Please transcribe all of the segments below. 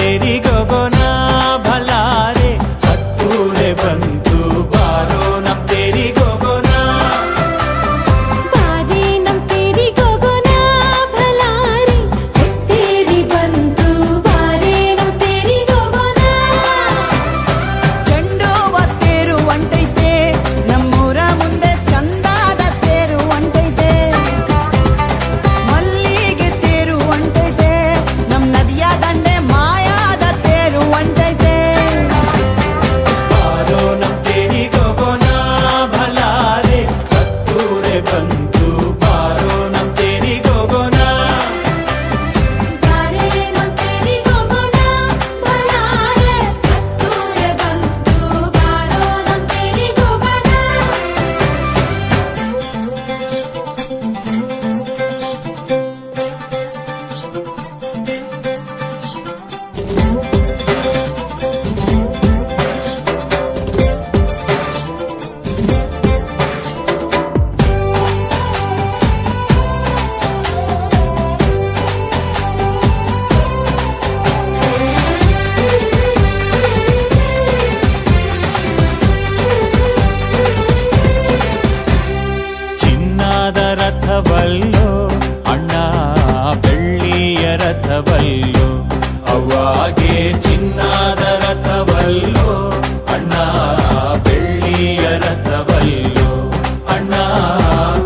ತೇರಿಗೋಗೋಣ ಭಲಾರೆ ಹತ್ತೂರೆ ಬಂತು ಬಾರೋ ನಮ್ ತೇರಿಗೋಗೋಣ ಬಾರೆ ನಮ್ ತೇರಿಗೋಗೋಣ ಭಲಾರೆ ಹತ್ತೇರಿ ಬಂತು ಬಾರೆ ನಮ್ ತೇರಿಗೋಗೋಣ ಚೆಂಡುವ ತೇರು ಹೊಂಟೈತೆ ನಮ್ಮೂರ ಮುಂದೆ ಚಂದಾದ ತೇರು ಹೊಂಟೈತೆ ಮಲ್ಲಿಗೆ ತೇರು ಹೊಂಟೈತೆ ನಮ್ ನದಿಯ ದಂಡೆ ಮಾಯಾದ ತೇರು ಹೊಂಟೈತೆ ಬಾರೋ ನಮ್ ತೇರಿಗೋಗೋಣ ಭಲಾರೆ ಹತ್ತೂರೆ ಬಂತು ಬಾರೋ ನಮ್ ತೇರಿಗೋಗೋಣ ಬಾರೆ ನಮ್ ತೇರಿಗೋಗೋಣ ಭಲಾರೆ ಹತ್ತೂರೆ ಬಂತು ಬಾರೋ ನಮ್ ತೇರಿಗೋಗೋಣ ಚಿನ್ನದ ರಥವಲ್ಲೋ ಅಣ್ಣ ಬೆಳ್ಳಿಯ ರಥವಲ್ಲೋ ಅವಾಗೆ ಚಿನ್ನದ ರಥವಲ್ಲೋ ಅಣ್ಣ ಬೆಳ್ಳಿಯ ರಥವಲ್ಲೋ ಅಣ್ಣ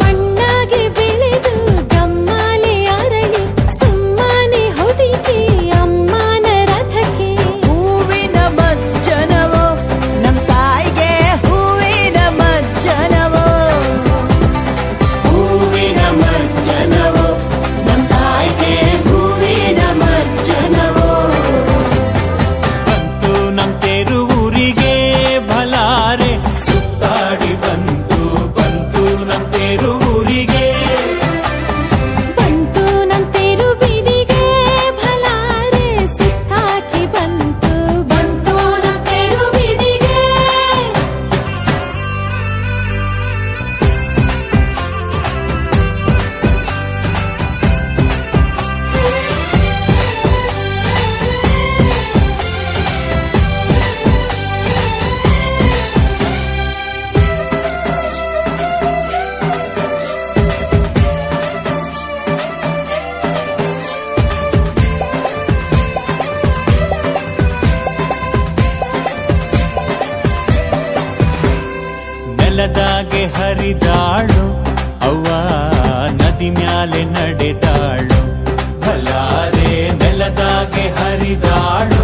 ಮಣ್ಣಾಗೆ ಬೆಳೆದು ಗಮ್ಮಾಲೆ ಅರಳಿ ಸುಮ್ಮನೆ ಹೊದಿಕೆ ಅಮ್ಮನ ರಥಕ್ಕೆ ಹೂವಿನ ಮಜ್ಜನವೋ ನಮ್ ತಾಯಿಗೆ ಹೂವಿನ ಮಜ್ಜನವೋ ಹೂವಿನ ಮಜ್ಜನವೋ ನಮ್ ತಾಯಿಗೆ ಹೂವಿನ ಮಜ್ಜನವೋ ಬಂತು ನಮ್ ತೇರು ಊರಿಗೆ ಭಲಾರೆ ಸುತ್ತಾಡಿ ಬಂತು ನಮ್ ತೇರು ಊರಿಗೆ ಬಂತು ನಮ್ ತೇರು ಬೀದಿಗೆ ಭಲಾರೆ ಸುತ್ತಾಕಿ ಬಂತು ನಮ್ ತೇರು ಬೀದಿಗೆ ನೆಲದಾಗೆ ಹರಿದಾಳು ಅವ್ವ ನದಿ ಮ್ಯಾಲೆ ನಡೆದಾಳು ಭಲಾರೆ ನೆಲದಾಗೆ ಹರಿದಾಳು